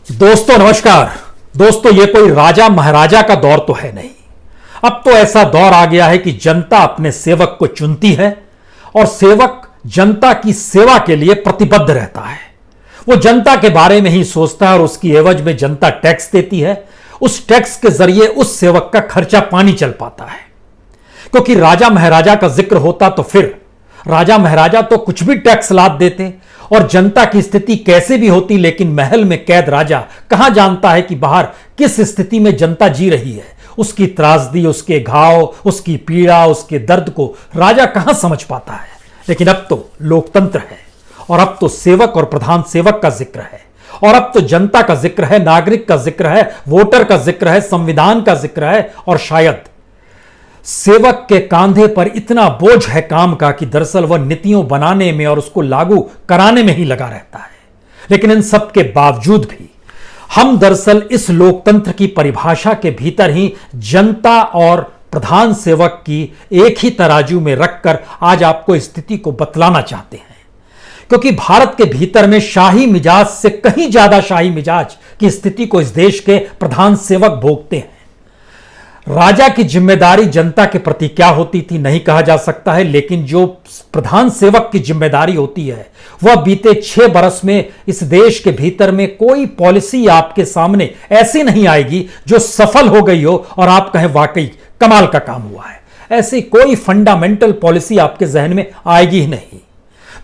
दोस्तों नमस्कार। दोस्तों ये कोई राजा महाराजा का दौर तो है नहीं। अब तो ऐसा दौर आ गया है कि जनता अपने सेवक को चुनती है और सेवक जनता की सेवा के लिए प्रतिबद्ध रहता है। वो जनता के बारे में ही सोचता है और उसकी एवज में जनता टैक्स देती है। उस टैक्स के जरिए उस सेवक का खर्चा पानी चल पाता है। क्योंकि राजा महाराजा का जिक्र होता तो फिर राजा महाराजा तो कुछ भी टैक्स लाद देते और जनता की स्थिति कैसे भी होती, लेकिन महल में कैद राजा कहां जानता है कि बाहर किस स्थिति में जनता जी रही है। उसकी त्रासदी, उसके घाव, उसकी पीड़ा, उसके दर्द को राजा कहां समझ पाता है। लेकिन अब तो लोकतंत्र है और अब तो सेवक और प्रधान सेवक का जिक्र है और अब तो जनता का जिक्र है, नागरिक का जिक्र है, वोटर का जिक्र है, संविधान का जिक्र है और शायद सेवक के कांधे पर इतना बोझ है काम का कि दरअसल वह नीतियों बनाने में और उसको लागू कराने में ही लगा रहता है। लेकिन इन सब के बावजूद भी हम दरअसल इस लोकतंत्र की परिभाषा के भीतर ही जनता और प्रधान सेवक की एक ही तराजू में रखकर आज आपको स्थिति को बतलाना चाहते हैं। क्योंकि भारत के भीतर में शाही मिजाज से कहीं ज्यादा शाही मिजाज की स्थिति को इस देश के प्रधान सेवक भोगते हैं। राजा की जिम्मेदारी जनता के प्रति क्या होती थी नहीं कहा जा सकता है, लेकिन जो प्रधान सेवक की जिम्मेदारी होती है वह बीते 6 बरस में इस देश के भीतर में कोई पॉलिसी आपके सामने ऐसी नहीं आएगी जो सफल हो गई हो और आप कहें वाकई कमाल का काम हुआ है। ऐसी कोई फंडामेंटल पॉलिसी आपके जहन में आएगी ही नहीं।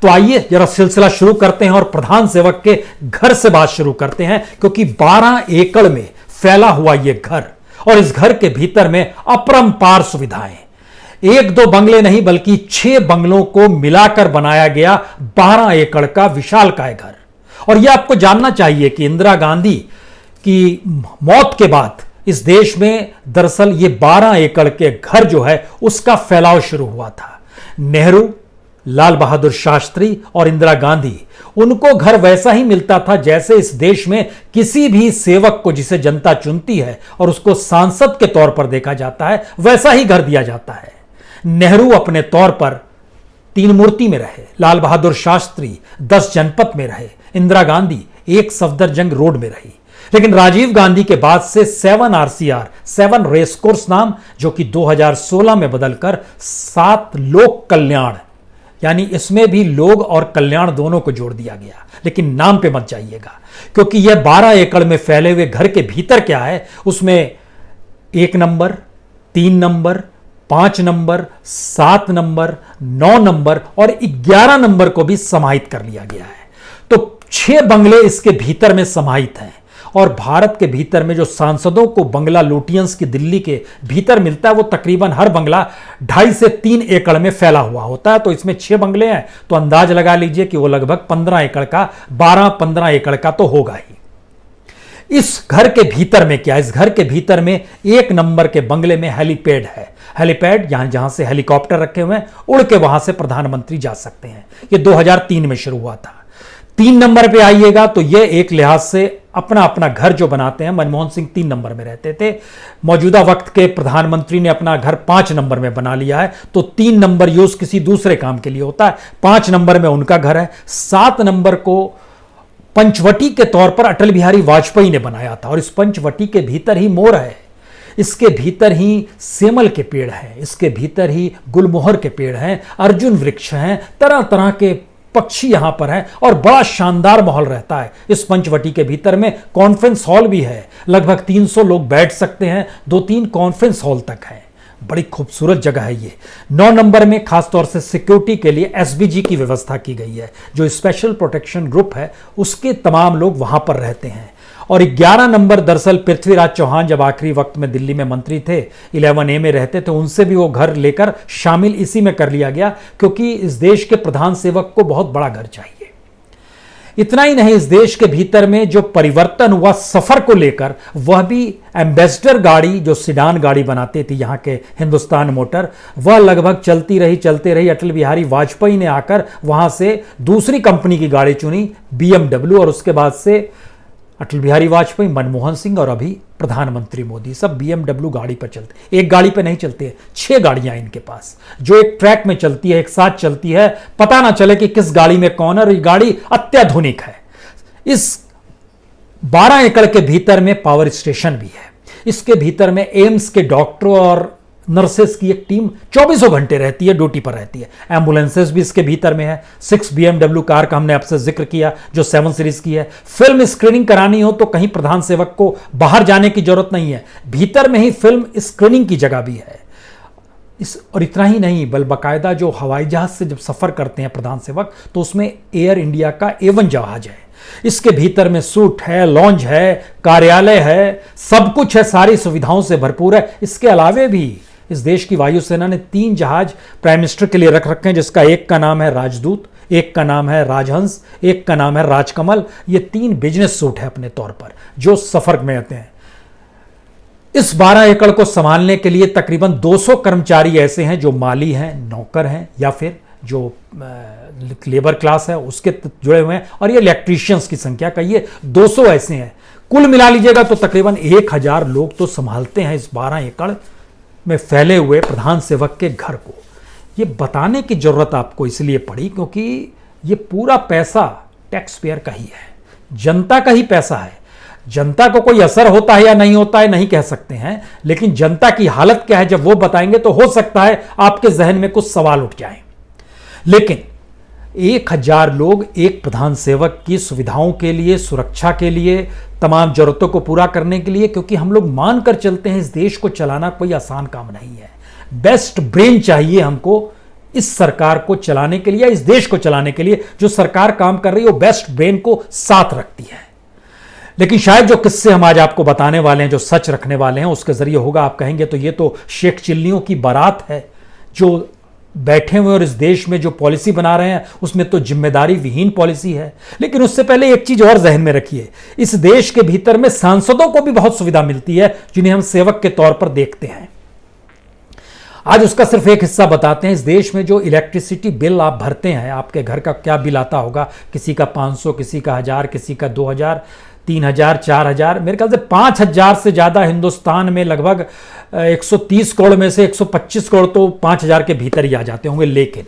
तो आइए जरा सिलसिला शुरू करते हैं और प्रधान सेवक के घर से बात शुरू करते हैं। क्योंकि 12 एकड़ में फैला हुआ यह घर और इस घर के भीतर में अपरंपार सुविधाएं, 1-2 बंगले नहीं बल्कि 6 बंगलों को मिलाकर बनाया गया 12 एकड़ का विशालकाय घर। और यह आपको जानना चाहिए कि इंदिरा गांधी की मौत के बाद इस देश में दरअसल ये 12 एकड़ के घर जो है उसका फैलाव शुरू हुआ था। नेहरू, लाल बहादुर शास्त्री और इंदिरा गांधी, उनको घर वैसा ही मिलता था जैसे इस देश में किसी भी सेवक को जिसे जनता चुनती है और उसको सांसद के तौर पर देखा जाता है वैसा ही घर दिया जाता है। नेहरू अपने तौर पर 3 मूर्ति में रहे, लाल बहादुर शास्त्री 10 जनपथ में रहे, इंदिरा गांधी 1 सफदरजंग रोड में रही। लेकिन राजीव गांधी के बाद से 7 RCR 7 रेसकोर्स नाम, जो कि 2016 में बदलकर 7 लोक कल्याण, यानी इसमें भी लोग और कल्याण दोनों को जोड़ दिया गया। लेकिन नाम पे मत जाइएगा, क्योंकि यह 12 एकड़ में फैले हुए घर के भीतर क्या है, उसमें 1 number, 3 number, 5 number, 7 number, 9 number और 11 नंबर को भी समाहित कर लिया गया है। तो 6 बंगले इसके भीतर में समाहित हैं। और भारत के भीतर में जो सांसदों को बंगला लुटियंस की दिल्ली के भीतर मिलता है वो तकरीबन हर बंगला 2.5 से 3 एकड़ में फैला हुआ होता है। तो इसमें 6 बंगले हैं तो अंदाज लगा लीजिए कि वो लगभग 15 एकड़ का, 12-15 एकड़ का तो होगा ही। इस घर के भीतर में क्या, इस घर के भीतर में 1 नंबर के बंगले में हेलीपैड है। हेलीपैड जहां से हेलीकॉप्टर रखे हुए हैं, उड़ के वहां से प्रधानमंत्री जा सकते हैं। ये 2003 में शुरू हुआ था। 3 नंबर पे आइएगा तो ये एक लिहाज से अपना अपना घर जो बनाते हैं, मनमोहन सिंह 3 नंबर में रहते थे, मौजूदा वक्त के प्रधानमंत्री ने अपना घर 5 नंबर में बना लिया है। तो 3 नंबर यूज किसी दूसरे काम के लिए होता है, 5 नंबर में उनका घर है। 7 नंबर को पंचवटी के तौर पर अटल बिहारी वाजपेयी ने बनाया था और इस पंचवटी के भीतर ही मोर है, इसके भीतर ही सेमल के पेड़ हैं, इसके भीतर ही गुलमोहर के पेड़ हैं, अर्जुन वृक्ष हैं, तरह तरह के पक्षी यहां पर हैं और बड़ा शानदार माहौल रहता है। इस पंचवटी के भीतर में कॉन्फ्रेंस हॉल भी है, लगभग 300 लोग बैठ सकते हैं, 2-3 कॉन्फ्रेंस हॉल तक है। बड़ी खूबसूरत जगह है ये। 9 नंबर में खासतौर से सिक्योरिटी के लिए SBG की व्यवस्था की गई है, जो स्पेशल प्रोटेक्शन ग्रुप है उसके तमाम लोग वहां पर रहते हैं। और 11 नंबर दरअसल पृथ्वीराज चौहान जब आखिरी वक्त में दिल्ली में मंत्री थे, 11A में रहते थे, उनसे भी वो घर लेकर शामिल इसी में कर लिया गया, क्योंकि इस देश के प्रधान सेवक को बहुत बड़ा घर चाहिए। इतना ही नहीं, इस देश के भीतर में जो परिवर्तन हुआ सफर को लेकर, वह भी एम्बेसडर गाड़ी जो सिडान गाड़ी बनाते थी यहाँ के हिंदुस्तान मोटर, वह लगभग चलती रही। अटल बिहारी वाजपेयी ने आकर वहां से दूसरी कंपनी की गाड़ी चुनी, BMW, और उसके बाद से अटल बिहारी वाजपेयी, मनमोहन सिंह और अभी प्रधानमंत्री मोदी सब BMW गाड़ी पर चलते। एक गाड़ी पर नहीं चलते, 6 गाड़ियां इनके पास, जो एक ट्रैक में चलती है, एक साथ चलती है, पता ना चले कि किस गाड़ी में कौन है। और ये गाड़ी अत्याधुनिक है। इस 12 एकड़ के भीतर में पावर स्टेशन भी है। इसके भीतर में एम्स के डॉक्टरों और नर्सेस की एक टीम 24 घंटे रहती है, ड्यूटी पर रहती है। एम्बुलेंसेस भी इसके भीतर में है। 6 BMW कार का हमने आपसे जिक्र किया जो 7 सीरीज की है। फिल्म स्क्रीनिंग करानी हो तो कहीं प्रधान सेवक को बाहर जाने की जरूरत नहीं है, भीतर में ही फिल्म स्क्रीनिंग की जगह भी है। और इतना ही नहीं, बल बाकायदा जो हवाई जहाज से जब सफर करते हैं प्रधान सेवक तो उसमें एयर इंडिया का A1 जहाज है। इसके भीतर में सूट है, लॉन्ज है, कार्यालय है, सब कुछ है, सारी सुविधाओं से भरपूर है। इसके अलावे भी इस देश की वायुसेना ने 3 जहाज प्राइम मिनिस्टर के लिए रख रखे हैं, जिसका एक का नाम है राजदूत, एक का नाम है राजहंस, एक का नाम है राजकमल। ये 3 बिजनेस सूट है अपने तौर पर जो सफर में आते हैं। इस 12 एकड़ को संभालने के लिए तकरीबन 200 कर्मचारी ऐसे हैं जो माली हैं, नौकर हैं, या फिर जो लेबर क्लास है उसके जुड़े हुए हैं, और ये इलेक्ट्रीशियंस की संख्या कहिए 200 ऐसे हैं। कुल मिला लीजिएगा तो तकरीबन 1000 लोग तो संभालते हैं इस 12 एकड़ में फैले हुए प्रधान सेवक के घर को। ये बताने की जरूरत आपको इसलिए पड़ी क्योंकि ये पूरा पैसा टैक्स पेयर का ही है, जनता का ही पैसा है। जनता को कोई असर होता है या नहीं होता है नहीं कह सकते हैं, लेकिन जनता की हालत क्या है जब वो बताएंगे तो हो सकता है आपके जहन में कुछ सवाल उठ जाएं। लेकिन 1000 लोग एक प्रधान सेवक की सुविधाओं के लिए, सुरक्षा के लिए, तमाम जरूरतों को पूरा करने के लिए, क्योंकि हम लोग मानकर चलते हैं इस देश को चलाना कोई आसान काम नहीं है। बेस्ट ब्रेन चाहिए हमको इस सरकार को चलाने के लिए, इस देश को चलाने के लिए। जो सरकार काम कर रही है वो बेस्ट ब्रेन को साथ रखती है। लेकिन शायद जो किस्से हम आज आपको बताने वाले हैं, जो सच रखने वाले हैं, उसके जरिए होगा आप कहेंगे तो ये तो शेख चिल्लियों की बारात है जो बैठे हुए और इस देश में जो पॉलिसी बना रहे हैं उसमें तो जिम्मेदारी विहीन पॉलिसी है। लेकिन उससे पहले एक चीज और जहन में रखिए, इस देश के भीतर में सांसदों को भी बहुत सुविधा मिलती है जिन्हें हम सेवक के तौर पर देखते हैं। आज उसका सिर्फ एक हिस्सा बताते हैं। इस देश में जो इलेक्ट्रिसिटी बिल आप भरते हैं, आपके घर का क्या बिल आता होगा, किसी का 500, किसी का 1000, किसी का 2000, 3000, 4000, मेरे ख्याल से 5000 से ज्यादा हिंदुस्तान में लगभग 130 करोड़ में से 125 करोड़ तो 5000 के भीतर ही आ जाते होंगे। लेकिन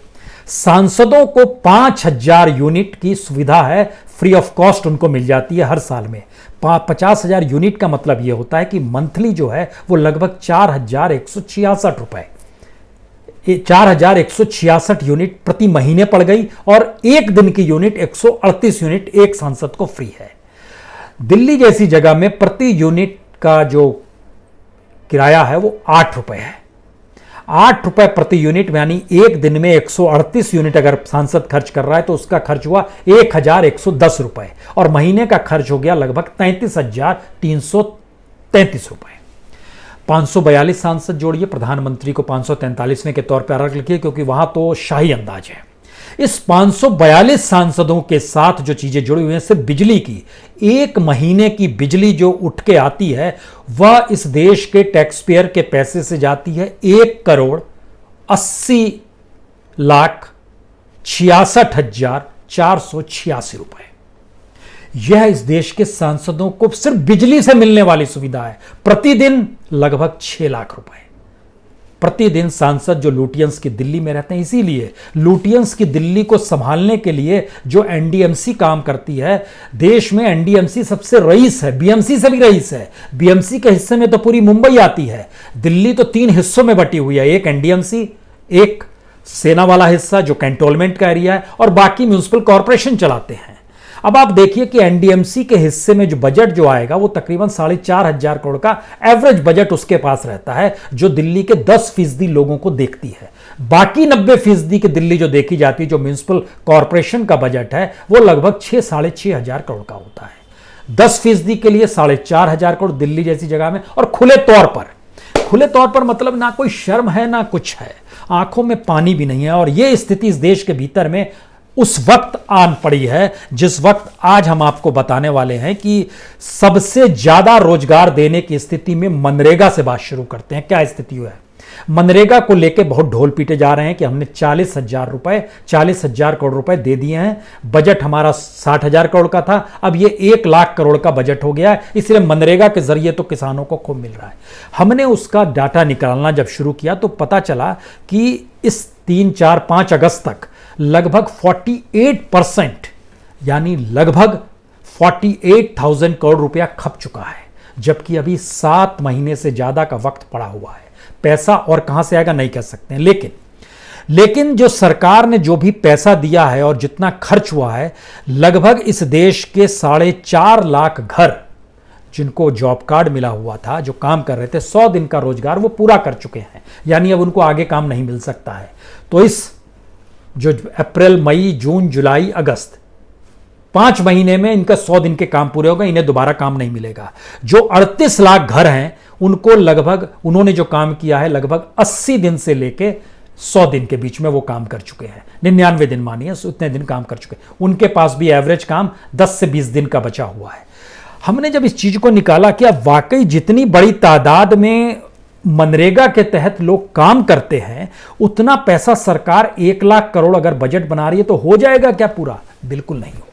सांसदों को 5000 यूनिट की सुविधा है, फ्री ऑफ कॉस्ट उनको मिल जाती है हर साल में। 50,000 यूनिट का मतलब यह होता है कि मंथली जो है वो लगभग 4166 रुपए, 4166 यूनिट प्रति महीने पड़ गई, और एक दिन की यूनिट 138 यूनिट एक सांसद को फ्री है। दिल्ली जैसी जगह में प्रति यूनिट का जो किराया है वो 8 रुपए है। 8 रुपए प्रति यूनिट, यानी एक दिन में 138 यूनिट अगर सांसद खर्च कर रहा है तो उसका खर्च हुआ 1110 रुपए, और महीने का खर्च हो गया लगभग 33,333 रुपए। 542 सांसद जोड़िए, प्रधानमंत्री को 543वें के तौर पर अलग लिखिए क्योंकि वहां तो शाही अंदाज है। इस 542 सांसदों के साथ जो चीजें जुड़ी हुई हैं, सिर्फ बिजली की, एक महीने की बिजली जो उठ के आती है वह इस देश के टैक्स पेयर के पैसे से जाती है 1,80,66,486 रुपए। यह इस देश के सांसदों को सिर्फ बिजली से मिलने वाली सुविधा है। प्रतिदिन लगभग 6 लाख रुपए प्रतिदिन सांसद जो लुटियंस की दिल्ली में रहते हैं। इसीलिए लुटियंस की दिल्ली को संभालने के लिए जो एनडीएमसी काम करती है, देश में एनडीएमसी सबसे रईस है, बीएमसी से भी रईस है। बीएमसी के हिस्से में तो पूरी मुंबई आती है। दिल्ली तो 3 हिस्सों में बटी हुई है, एक एनडीएमसी, एक सेना वाला हिस्सा जो कैंटोनमेंट का एरिया है, और बाकी म्युनिसिपल कॉर्पोरेशन चलाते हैं। अब आप देखिए कि एनडीएमसी के हिस्से में जो बजट जो आएगा वो तकरीबन 4,500 करोड़ का एवरेज बजट उसके पास रहता है, जो दिल्ली के 10% लोगों को देखती है। बाकी 90% की दिल्ली जो देखी जाती है, जो म्युनिसिपल कॉर्पोरेशन का बजट है, वो लगभग 6,500 करोड़ का होता है। 10% के लिए 4,500 करोड़ दिल्ली जैसी जगह में। और खुले तौर पर मतलब ना कोई शर्म है ना कुछ है, आंखों में पानी भी नहीं है। और यह स्थिति इस देश के भीतर में उस वक्त आन पड़ी है जिस वक्त आज हम आपको बताने वाले हैं कि सबसे ज्यादा रोजगार देने की स्थिति में मनरेगा से बात शुरू करते हैं। क्या स्थिति है? मनरेगा को लेकर बहुत ढोल पीटे जा रहे हैं कि हमने 40,000 करोड़ रुपए दे दिए हैं। बजट हमारा 60,000 करोड़ का था, अब ये 1 लाख करोड़ का बजट हो गया है। इसलिए मनरेगा के जरिए तो किसानों को खूब मिल रहा है। हमने उसका डाटा निकालना जब शुरू किया तो पता चला कि इस 3, 4, 5 अगस्त तक लगभग 48%, यानी लगभग 48,000 करोड़ रुपया खप चुका है, जबकि अभी 7 महीने से ज्यादा का वक्त पड़ा हुआ है। पैसा और कहां से आएगा नहीं कह सकते हैं, लेकिन जो सरकार ने जो भी पैसा दिया है और जितना खर्च हुआ है, लगभग इस देश के 4.5 लाख घर जिनको जॉब कार्ड मिला हुआ था, जो काम कर रहे थे 100 दिन का रोजगार, वो पूरा कर चुके हैं। यानी अब उनको आगे काम नहीं मिल सकता है। तो इस जो अप्रैल, मई, जून, जुलाई, अगस्त 5 महीने में इनका 100 दिन के काम पूरे हो गए, इन्हें दोबारा काम नहीं मिलेगा। जो 38 लाख घर हैं उनको लगभग, उन्होंने जो काम किया है लगभग 80 दिन से लेके 100 दिन के बीच में वो काम कर चुके हैं। 99 दिन मानिए, उतने दिन काम कर चुके हैं। उनके पास भी एवरेज काम 10 से 20 दिन का बचा हुआ है। हमने जब इस चीज को निकाला कि अब वाकई जितनी बड़ी तादाद में मनरेगा के तहत लोग काम करते हैं, उतना पैसा सरकार 1 लाख करोड़ अगर बजट बना रही है तो हो जाएगा क्या पूरा? बिल्कुल नहीं होगा,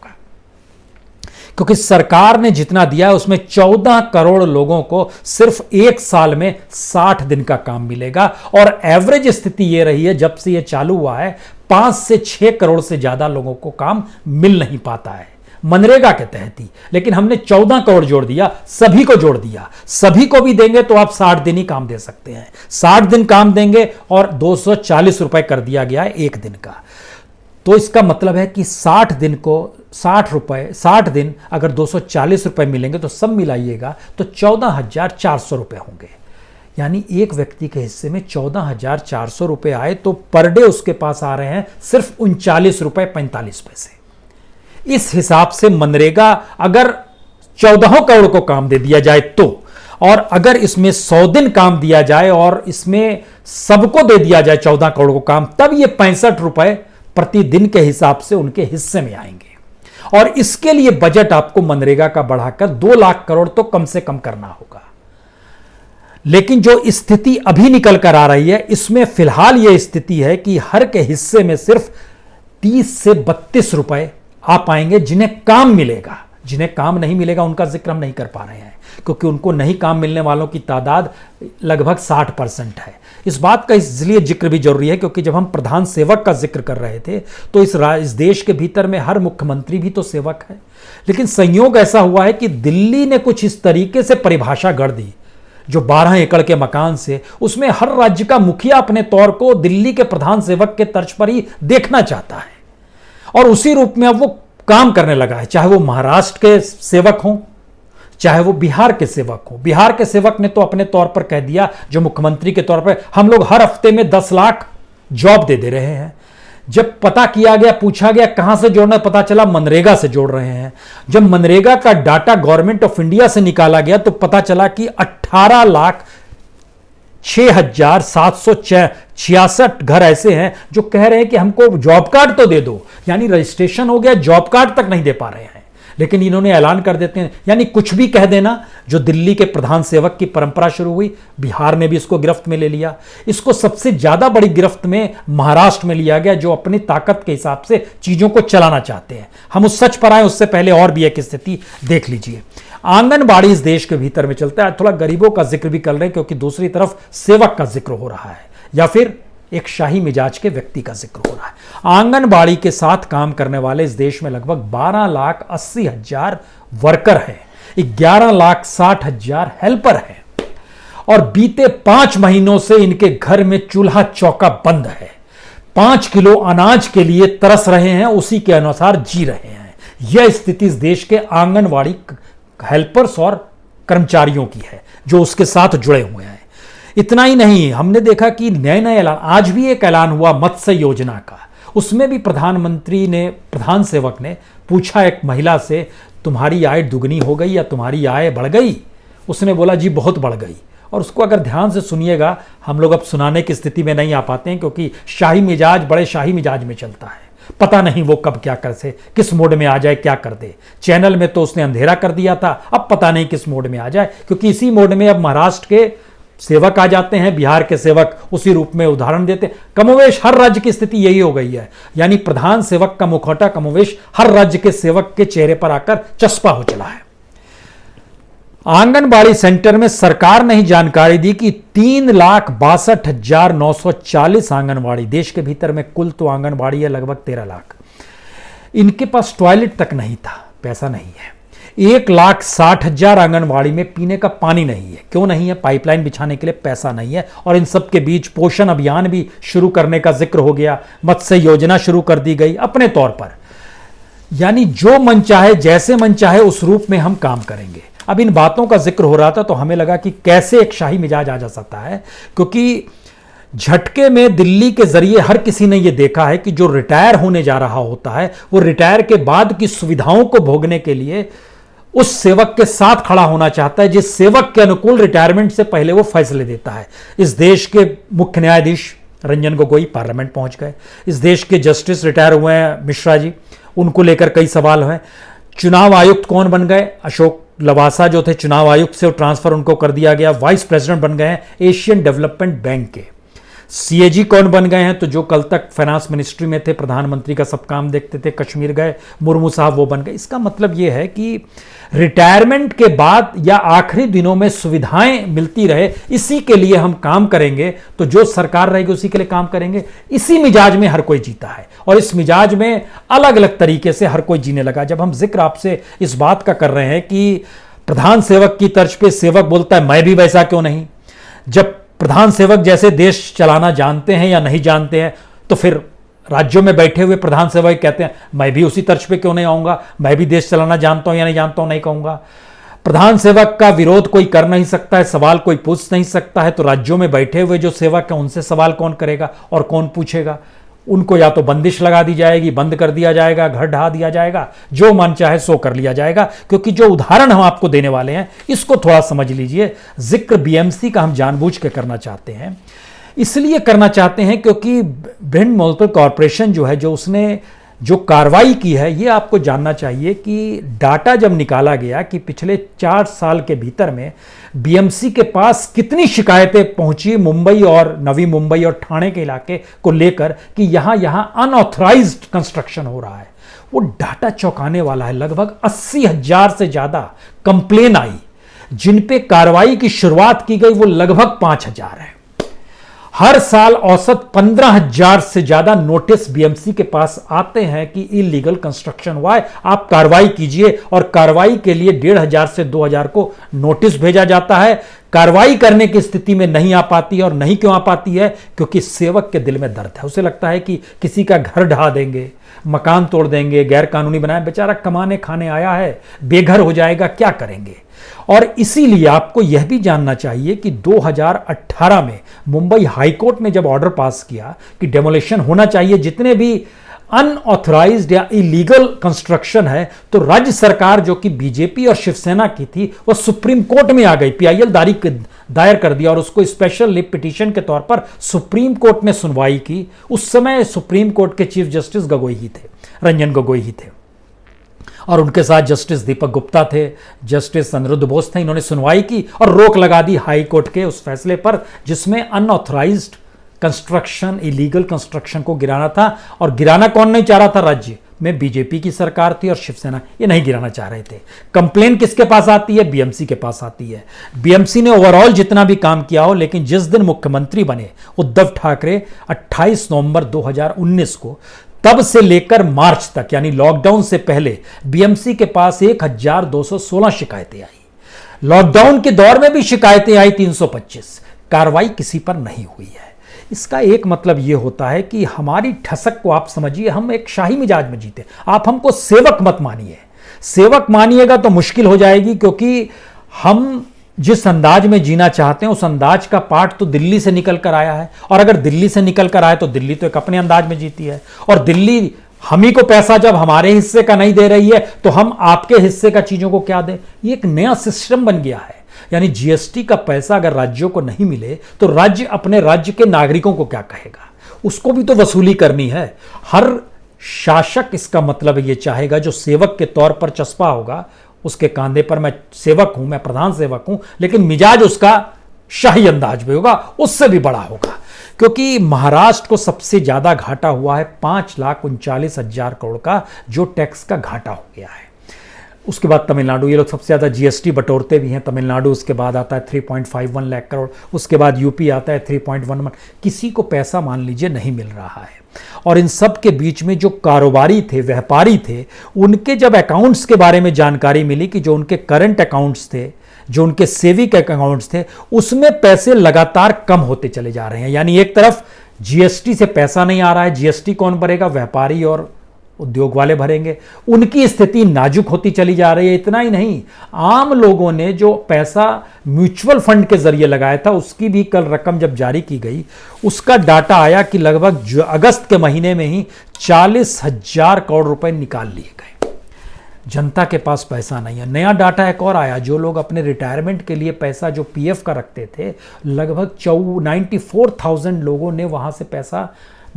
क्योंकि सरकार ने जितना दिया है उसमें 14 करोड़ लोगों को सिर्फ 1 साल में 60 दिन का काम मिलेगा। और एवरेज स्थिति यह रही है जब से यह चालू हुआ है, 5 से 6 करोड़ से ज्यादा लोगों को काम मिल नहीं पाता है मनरेगा के तहत ही। लेकिन हमने 14 करोड़ जोड़ दिया, सभी को जोड़ दिया। सभी को भी देंगे तो आप 60 दिन ही काम दे सकते हैं। 60 दिन काम देंगे और 240 रुपए कर दिया गया है 1 दिन का। तो इसका मतलब है कि 60 दिन को 60 दिन अगर 240 रुपए मिलेंगे तो सब मिलाइएगा तो 14,400 रुपए होंगे। यानी एक व्यक्ति के हिस्से में 14,400 रुपए आए तो पर डे उसके पास आ रहे हैं सिर्फ 39 रुपए 45 पैसे। इस हिसाब से मनरेगा अगर 14 करोड़ को काम दे दिया जाए तो, और अगर इसमें 100 दिन काम दिया जाए और इसमें सबको दे दिया जाए 14 करोड़ को काम, तब ये 65 रुपए प्रतिदिन के हिसाब से उनके हिस्से में आएंगे। और इसके लिए बजट आपको मनरेगा का बढ़ाकर 2 लाख करोड़ तो कम से कम करना होगा। लेकिन जो स्थिति अभी निकल कर आ रही है, इसमें फिलहाल यह स्थिति है कि हर के हिस्से में सिर्फ 30 से 32 रुपए आ पाएंगे जिन्हें काम मिलेगा। जिन्हें काम नहीं मिलेगा उनका जिक्र हम नहीं कर पा रहे हैं, क्योंकि उनको नहीं काम मिलने वालों की तादाद लगभग 60% है। इस बात का इसलिए जिक्र भी जरूरी है क्योंकि जब हम प्रधान सेवक का जिक्र कर रहे थे तो इस देश के भीतर में हर मुख्यमंत्री भी तो सेवक है। लेकिन संयोग ऐसा हुआ है कि दिल्ली ने कुछ इस तरीके से परिभाषा गढ़ दी, जो 12 एकड़ के मकान से, उसमें हर राज्य का मुखिया अपने तौर को दिल्ली के प्रधान सेवक के तर्ज पर ही देखना चाहता है और उसी रूप में अब वो काम करने लगा है। चाहे वो महाराष्ट्र के सेवक हों, चाहे वो बिहार के सेवक हों। बिहार के सेवक ने तो अपने तौर पर कह दिया, जो मुख्यमंत्री के तौर पर, हम लोग हर हफ्ते में 10 लाख जॉब दे रहे हैं। जब पता किया गया, पूछा गया कहां से जोड़ना, पता चला मनरेगा से जोड़ रहे हैं। जब मनरेगा का डाटा गवर्नमेंट ऑफ इंडिया से निकाला गया तो पता चला कि 18,06,766 घर ऐसे हैं जो कह रहे हैं कि हमको जॉब कार्ड तो दे दो। यानी रजिस्ट्रेशन हो गया, जॉब कार्ड तक नहीं दे पा रहे हैं। लेकिन इन्होंने ऐलान कर देते हैं, यानी कुछ भी कह देना। जो दिल्ली के प्रधान सेवक की परंपरा शुरू हुई, बिहार ने भी इसको गिरफ्त में ले लिया। इसको सबसे ज्यादा बड़ी गिरफ्त में महाराष्ट्र में लिया गया, जो अपनी ताकत के हिसाब से चीजों को चलाना चाहते हैं। हम उस सच पर आए उससे पहले और भी एक स्थिति देख लीजिए। आंगनबाड़ी इस देश के भीतर में चलता है। थोड़ा गरीबों का जिक्र भी कर रहे हैं क्योंकि दूसरी तरफ सेवक का जिक्र हो रहा है, या फिर एक शाही मिजाज के व्यक्ति का जिक्र हो रहा है। आंगनबाड़ी के साथ काम करने वाले इस देश में लगभग 12,80,000 वर्कर हैं, 11,60,000 हेल्पर हैं, और बीते 5 महीनों से इनके घर में चूल्हा चौका बंद है। 5 किलो अनाज के लिए तरस रहे हैं, उसी के अनुसार जी रहे हैं। यह स्थिति इस देश के आंगनबाड़ी हेल्पर्स और कर्मचारियों की है जो उसके साथ जुड़े हुए हैं। इतना ही नहीं, हमने देखा कि नए ऐलान, आज भी एक ऐलान हुआ मत्स्य योजना का। उसमें भी प्रधानमंत्री ने, प्रधान सेवक ने पूछा एक महिला से, तुम्हारी आय दुगनी हो गई या तुम्हारी आय बढ़ गई? उसने बोला जी बहुत बढ़ गई। और उसको अगर ध्यान से सुनिएगा, हम लोग अब सुनाने की स्थिति में नहीं आ पाते हैं क्योंकि शाही मिजाज बड़े शाही मिजाज में चलता है। पता नहीं वो कब क्या कर से, किस मोड में आ जाए, क्या कर दे। चैनल में तो उसने अंधेरा कर दिया था, अब पता नहीं किस मोड में आ जाए, क्योंकि इसी मोड में अब महाराष्ट्र के सेवक आ जाते हैं, बिहार के सेवक उसी रूप में उदाहरण देते। कमोवेश हर राज्य की स्थिति यही हो गई है। यानी प्रधान सेवक का मुखौटा कमोवेश हर राज्य के सेवक के चेहरे पर आकर चस्पा हो चला है। आंगनबाड़ी सेंटर में सरकार ने ही जानकारी दी कि 3,62,940 आंगनबाड़ी, देश के भीतर में कुल तो आंगनबाड़ी है लगभग 13 लाख, इनके पास टॉयलेट तक नहीं था, पैसा नहीं है। 1,60,000 आंगनवाड़ी में पीने का पानी नहीं है। क्यों नहीं है? पाइपलाइन बिछाने के लिए पैसा नहीं है। और इन सब के बीच पोषण अभियान भी शुरू करने का जिक्र हो गया, मत्स्य योजना शुरू कर दी गई अपने तौर पर। यानी जो मन चाहे, जैसे मन चाहे उस रूप में हम काम करेंगे। अब इन बातों का जिक्र हो रहा था तो हमें लगा कि कैसे एक शाही मिजाज आ जा सकता है, क्योंकि झटके में दिल्ली के जरिए हर किसी ने यह देखा है कि जो रिटायर होने जा रहा होता है वो रिटायर के बाद की सुविधाओं को भोगने के लिए उस सेवक के साथ खड़ा होना चाहता है जिस सेवक के अनुकूल रिटायरमेंट से पहले वो फैसले देता है। इस देश के मुख्य न्यायाधीश रंजन गोगोई पार्लियामेंट पहुंच गए। इस देश के जस्टिस रिटायर हुए हैं मिश्रा जी, उनको लेकर कई सवाल हैं। चुनाव आयुक्त कौन बन गए? अशोक लवासा जो थे चुनाव आयुक्त से ट्रांसफर उनको कर दिया गया, वाइस प्रेसिडेंट बन गए हैं एशियन डेवलपमेंट बैंक के। सीएजी कौन बन गए हैं? तो जो कल तक फाइनेंस मिनिस्ट्री में थे, प्रधानमंत्री का सब काम देखते थे, कश्मीर गए, मुर्मू साहब वो बन गए। इसका मतलब ये है कि रिटायरमेंट के बाद या आखिरी दिनों में सुविधाएं मिलती रहे, इसी के लिए हम काम करेंगे। तो जो सरकार रहेगी उसी के लिए काम करेंगे। इसी मिजाज में हर कोई जीता है और इस मिजाज में अलग अलग तरीके से हर कोई जीने लगा। जब हम जिक्र आपसे इस बात का कर रहे हैं कि प्रधान सेवक की तर्ज पे सेवक बोलता है मैं भी वैसा क्यों नहीं, जब प्रधान सेवक जैसे देश चलाना जानते हैं या नहीं जानते हैं, तो फिर राज्यों में बैठे हुए प्रधान सेवक कहते हैं मैं भी उसी तर्ज पे क्यों नहीं आऊंगा, मैं भी देश चलाना जानता हूं या नहीं जानता हूं, नहीं कहूंगा। प्रधान सेवक का विरोध कोई कर नहीं सकता है, सवाल कोई पूछ नहीं सकता है, तो राज्यों में बैठे हुए जो सेवक हैं उनसे सवाल कौन करेगा और कौन पूछेगा? उनको या तो बंदिश लगा दी जाएगी, बंद कर दिया जाएगा, घर ढहा दिया जाएगा, जो मन चाहे सो कर लिया जाएगा। क्योंकि जो उदाहरण हम आपको देने वाले हैं इसको थोड़ा समझ लीजिए। जिक्र बीएमसी का हम जानबूझ के करना चाहते हैं, इसलिए करना चाहते हैं क्योंकि भिंड म्युनिसिपल कॉरपोरेशन जो है, जो उसने जो कार्रवाई की है, ये आपको जानना चाहिए कि डाटा जब निकाला गया कि पिछले 4 साल के भीतर में बीएमसी के पास कितनी शिकायतें पहुंची मुंबई और नवी मुंबई और ठाणे के इलाके को लेकर कि यहां अनऑथराइज्ड कंस्ट्रक्शन हो रहा है, वो डाटा चौंकाने वाला है। लगभग 80,000 से ज्यादा कंप्लेन आई, जिन पे कार्रवाई की शुरुआत की गई वो लगभग 5,000 है। हर साल औसत 15,000 से ज्यादा नोटिस बीएमसी के पास आते हैं कि इलीगल कंस्ट्रक्शन हुआ है, आप कार्रवाई कीजिए। और कार्रवाई के लिए 1,500 से 2,000 को नोटिस भेजा जाता है। कार्रवाई करने की स्थिति में नहीं आ पाती है। और नहीं क्यों आ पाती है? क्योंकि सेवक के दिल में दर्द है। उसे लगता है कि किसी का घर ढहा देंगे, मकान तोड़ देंगे, गैर कानूनी बनाए, बेचारा कमाने खाने आया है, बेघर हो जाएगा, क्या करेंगे? और इसीलिए आपको यह भी जानना चाहिए कि 2018 में मुंबई हाईकोर्ट ने जब ऑर्डर पास किया कि डेमोलिशन होना चाहिए जितने भी अनऑथराइज्ड या इलीगल कंस्ट्रक्शन है, तो राज्य सरकार जो कि बीजेपी और शिवसेना की थी वह सुप्रीम कोर्ट में आ गई, पीआईएल दायर कर दिया और उसको स्पेशल लिव पिटीशन के तौर पर सुप्रीम कोर्ट में सुनवाई की। उस समय सुप्रीम कोर्ट के चीफ जस्टिस गोगोई ही थे, रंजन गोगोई ही थे, और उनके साथ जस्टिस दीपक गुप्ता थे, जस्टिस अनिरुद्ध बोस थे। इन्होंने सुनवाई की और रोक लगा दी हाई कोर्ट के उस फैसले पर जिसमें अनऑथराइज्ड कंस्ट्रक्शन, इलीगल कंस्ट्रक्शन को गिराना था। और गिराना कौन नहीं चाह रहा था? राज्य में बीजेपी की सरकार थी और शिवसेना ये नहीं गिराना चाह रहे थे। कंप्लेन किसके पास आती है? बीएमसी के पास आती है। बीएमसी ने ओवरऑल जितना भी काम किया हो, लेकिन जिस दिन मुख्यमंत्री बने उद्धव ठाकरे 28 नवंबर 2019 को, तब से लेकर मार्च तक यानी लॉकडाउन से पहले बीएमसी के पास 1,216 शिकायतें आई। लॉकडाउन के दौर में भी शिकायतें आई 325। कार्रवाई किसी पर नहीं हुई है। इसका एक मतलब यह होता है कि हमारी ठसक को आप समझिए, हम एक शाही मिजाज में जीते। आप हमको सेवक मत मानिए। सेवक मानिएगा तो मुश्किल हो जाएगी, क्योंकि हम जिस अंदाज में जीना चाहते हैं उस अंदाज का पाठ तो दिल्ली से निकल कर आया है। और अगर दिल्ली से निकल कर आए तो दिल्ली तो एक अपने अंदाज में जीती है। और दिल्ली हम ही को पैसा जब हमारे हिस्से का नहीं दे रही है तो हम आपके हिस्से का चीजों को क्या दें? ये एक नया सिस्टम बन गया है। यानी जीएसटी का पैसा अगर राज्यों को नहीं मिले तो राज्य अपने राज्य के नागरिकों को क्या कहेगा? उसको भी तो वसूली करनी है। हर शासक इसका मतलब ये चाहेगा जो सेवक के तौर पर चस्पा होगा उसके कांधे पर, मैं सेवक हूं, मैं प्रधान सेवक हूं, लेकिन मिजाज उसका शाही अंदाज में होगा, उससे भी बड़ा होगा। क्योंकि महाराष्ट्र को सबसे ज्यादा घाटा हुआ है 5,39,000 करोड़ का, जो टैक्स का घाटा हो गया है। उसके बाद तमिलनाडु, ये लोग सबसे ज़्यादा जीएसटी बटोरते भी हैं। तमिलनाडु, उसके बाद आता है 3.51 लाख करोड़, उसके बाद यूपी आता है 3.11। किसी को पैसा मान लीजिए नहीं मिल रहा है। और इन सब के बीच में जो कारोबारी थे, व्यापारी थे, उनके जब अकाउंट्स के बारे में जानकारी मिली कि जो उनके करंट अकाउंट्स थे, जो उनके सेविंग अकाउंट्स थे, उसमें पैसे लगातार कम होते चले जा रहे हैं। यानी एक तरफ जीएसटी से पैसा नहीं आ रहा है, जीएसटी कौन भरेगा? व्यापारी और उद्योग वाले भरेंगे। उनकी स्थिति नाजुक होती चली जा रही है। इतना ही नहीं, आम लोगों ने जो पैसा म्यूचुअल फंड के जरिए लगाया था, उसकी भी कल रकम जब जारी की गई, उसका डाटा आया कि लगभग अगस्त के महीने में ही 40,000 करोड़ रुपए निकाल लिए गए। जनता के पास पैसा नहीं है। नया डाटा एक और आया, जो लोग अपने रिटायरमेंट के लिए पैसा जो पीएफ का रखते थे, लगभग 94,000 लोगों ने वहां से पैसा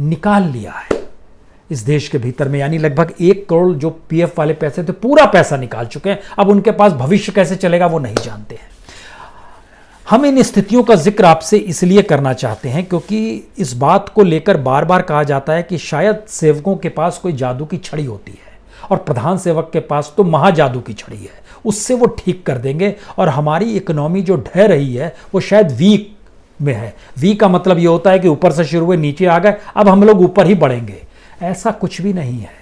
निकाल लिया है इस देश के भीतर में। यानी लगभग 1 करोड़ जो पीएफ वाले पैसे थे, पूरा पैसा निकाल चुके हैं। अब उनके पास भविष्य कैसे चलेगा वो नहीं जानते हैं। हम इन स्थितियों का जिक्र आपसे इसलिए करना चाहते हैं क्योंकि इस बात को लेकर बार बार कहा जाता है कि शायद सेवकों के पास कोई जादू की छड़ी होती है और प्रधान सेवक के पास तो महाजादू की छड़ी है, उससे वो ठीक कर देंगे और हमारी इकोनॉमी जो ढह रही है वो शायद वीक में है। वी का मतलब ये होता है कि ऊपर से शुरू हुए नीचे आ गए, अब हम लोग ऊपर ही बढ़ेंगे। ऐसा कुछ भी नहीं है।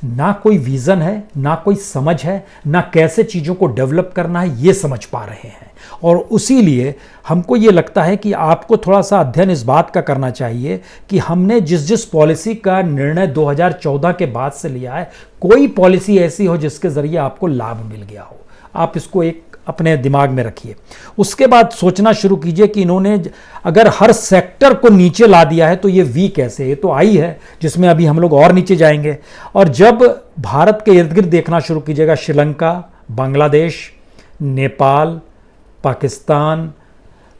ना कोई विजन है, ना कोई समझ है, ना कैसे चीज़ों को डेवलप करना है ये समझ पा रहे हैं। और उसीलिए हमको ये लगता है कि आपको थोड़ा सा अध्ययन इस बात का करना चाहिए कि हमने जिस जिस पॉलिसी का निर्णय 2014 के बाद से लिया है, कोई पॉलिसी ऐसी हो जिसके ज़रिए आपको लाभ मिल गया हो। आप इसको एक अपने दिमाग में रखिए। उसके बाद सोचना शुरू कीजिए कि इन्होंने अगर हर सेक्टर को नीचे ला दिया है तो ये वी कैसे? ये तो आई है जिसमें अभी हम लोग और नीचे जाएंगे। और जब भारत के इर्द गिर्द देखना शुरू कीजिएगा, श्रीलंका, बांग्लादेश, नेपाल, पाकिस्तान,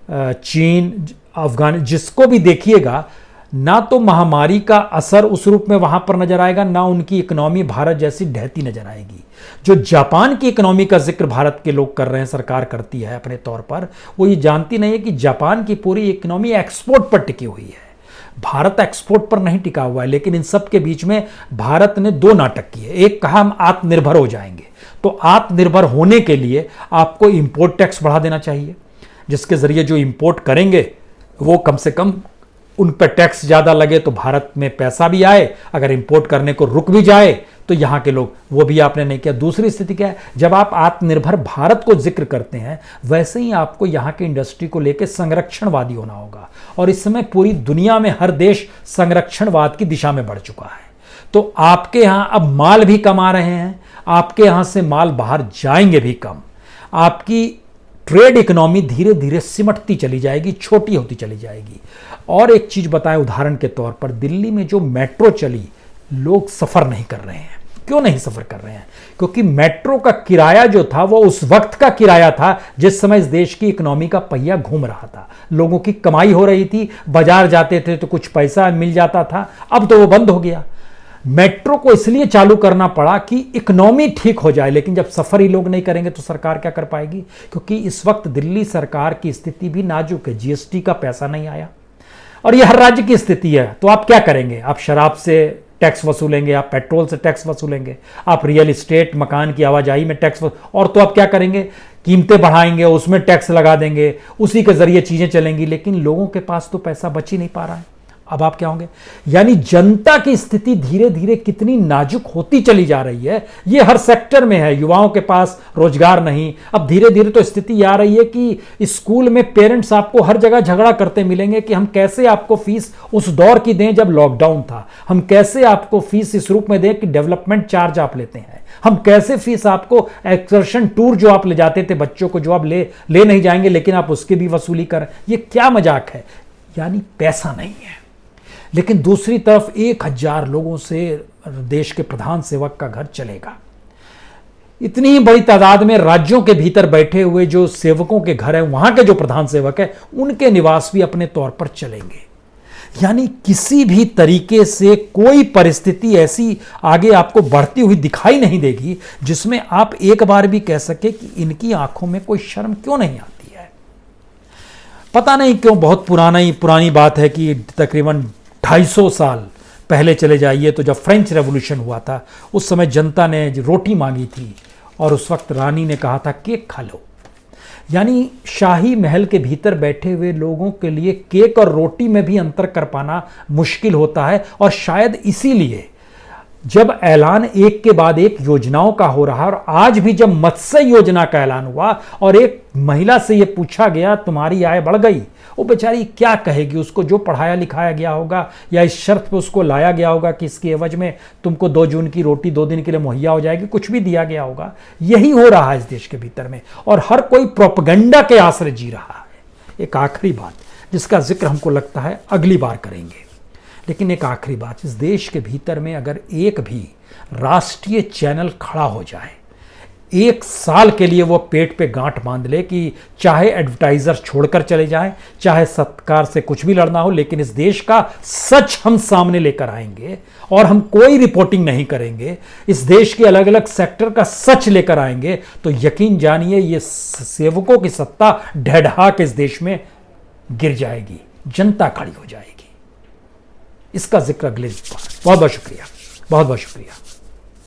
चीन, अफगान, जिसको भी देखिएगा, ना तो महामारी का असर उस रूप में वहां पर नजर आएगा, ना उनकी इकोनॉमी भारत जैसी ढहती नजर आएगी। जो जापान की इकोनॉमी का जिक्र भारत के लोग कर रहे हैं, सरकार करती है अपने तौर पर, वो ये जानती नहीं है कि जापान की पूरी इकोनॉमी एक्सपोर्ट पर टिकी हुई है। भारत एक्सपोर्ट पर नहीं टिका हुआ है। लेकिन इन सब के बीच में भारत ने 2 नाटक किए। एक कहा हम आत्मनिर्भर हो जाएंगे, तो आत्मनिर्भर होने के लिए आपको इंपोर्ट टैक्स बढ़ा देना चाहिए, जिसके जरिए जो इंपोर्ट करेंगे वो कम से कम उन पर टैक्स ज़्यादा लगे तो भारत में पैसा भी आए। अगर इंपोर्ट करने को रुक भी जाए तो यहाँ के लोग, वो भी आपने नहीं किया। दूसरी स्थिति क्या है? जब आप आत्मनिर्भर भारत को जिक्र करते हैं, वैसे ही आपको यहाँ के इंडस्ट्री को लेकर संरक्षणवादी होना होगा। और इस समय पूरी दुनिया में हर देश संरक्षणवाद की दिशा में बढ़ चुका है। तो आपके यहाँ अब माल भी कम आ रहे हैं, आपके यहाँ से माल बाहर जाएंगे भी कम। आपकी ट्रेड इकोनॉमी धीरे धीरे सिमटती चली जाएगी, छोटी होती चली जाएगी। और एक चीज बताएं, उदाहरण के तौर पर दिल्ली में जो मेट्रो चली, लोग सफर नहीं कर रहे हैं। क्यों नहीं सफर कर रहे हैं? क्योंकि मेट्रो का किराया जो था वो उस वक्त का किराया था जिस समय इस देश की इकोनॉमी का पहिया घूम रहा था, लोगों की कमाई हो रही थी, बाजार जाते थे तो कुछ पैसा मिल जाता था। अब तो वो बंद हो गया। मेट्रो को इसलिए चालू करना पड़ा कि इकोनॉमी ठीक हो जाए, लेकिन जब सफर ही लोग नहीं करेंगे तो सरकार क्या कर पाएगी? क्योंकि इस वक्त दिल्ली सरकार की स्थिति भी नाजुक है। जीएसटी का पैसा नहीं आया और यह हर राज्य की स्थिति है। तो आप क्या करेंगे? आप शराब से टैक्स वसूलेंगे, आप पेट्रोल से टैक्स वसूलेंगे, आप रियल एस्टेट, मकान की आवाजाही में टैक्स और तो आप क्या करेंगे? कीमतें बढ़ाएंगे, उसमें टैक्स लगा देंगे, उसी के जरिए चीजें चलेंगी। लेकिन लोगों के पास तो पैसा बच ही नहीं पा रहा है। अब आप क्या होंगे? यानी जनता की स्थिति धीरे धीरे कितनी नाजुक होती चली जा रही है, ये हर सेक्टर में है। युवाओं के पास रोजगार नहीं। अब धीरे धीरे तो स्थिति आ रही है कि स्कूल में पेरेंट्स आपको हर जगह झगड़ा करते मिलेंगे कि हम कैसे आपको फीस उस दौर की दें जब लॉकडाउन था, हम कैसे आपको फीस इस रूप में दें कि डेवलपमेंट चार्ज आप लेते हैं, हम कैसे फीस आपको एक्सकर्शन टूर जो आप ले जाते थे बच्चों को, जो आप ले नहीं जाएंगे लेकिन आप उसकी भी वसूली करें। ये क्या मजाक है? यानी पैसा नहीं है। लेकिन दूसरी तरफ 1,000 लोगों से देश के प्रधान सेवक का घर चलेगा। इतनी ही बड़ी तादाद में राज्यों के भीतर बैठे हुए जो सेवकों के घर है, वहां के जो प्रधान सेवक है, उनके निवास भी अपने तौर पर चलेंगे। यानी किसी भी तरीके से कोई परिस्थिति ऐसी आगे आपको बढ़ती हुई दिखाई नहीं देगी जिसमें आप एक बार भी कह सके कि इनकी आंखों में कोई शर्म क्यों नहीं आती है। पता नहीं क्यों, बहुत पुरानी बात है कि तकरीबन 250 साल पहले चले जाइए तो जब फ्रेंच रेवोल्यूशन हुआ था, उस समय जनता ने रोटी मांगी थी और उस वक्त रानी ने कहा था केक खा लो। यानी शाही महल के भीतर बैठे हुए लोगों के लिए केक और रोटी में भी अंतर कर पाना मुश्किल होता है। और शायद इसीलिए जब ऐलान एक के बाद एक योजनाओं का हो रहा, और आज भी जब मत्स्य योजना का ऐलान हुआ और एक महिला से यह पूछा गया तुम्हारी आय बढ़ गई, वो बेचारी क्या कहेगी? उसको जो पढ़ाया लिखाया गया होगा या इस शर्त पे उसको लाया गया होगा कि इसके एवज में तुमको 2 जून की रोटी 2 दिन के लिए मुहैया हो जाएगी, कुछ भी दिया गया होगा। यही हो रहा है इस देश के भीतर में, और हर कोई प्रोपेगेंडा के आश्रय जी रहा है। एक आखिरी बात जिसका जिक्र हमको लगता है अगली बार करेंगे, लेकिन एक आखिरी बात, इस देश के भीतर में अगर एक भी राष्ट्रीय चैनल खड़ा हो जाए, 1 साल के लिए वो पेट पे गांठ बांध ले कि चाहे एडवर्टाइजर छोड़कर चले जाएं, चाहे सरकार से कुछ भी लड़ना हो, लेकिन इस देश का सच हम सामने लेकर आएंगे और हम कोई रिपोर्टिंग नहीं करेंगे, इस देश के अलग अलग सेक्टर का सच लेकर आएंगे, तो यकीन जानिए ये सेवकों की सत्ता ढहढहा के इस देश में गिर जाएगी, जनता खड़ी हो जाएगी। इसका जिक्र अगले बार। बहुत बहुत शुक्रिया, बहुत बहुत शुक्रिया।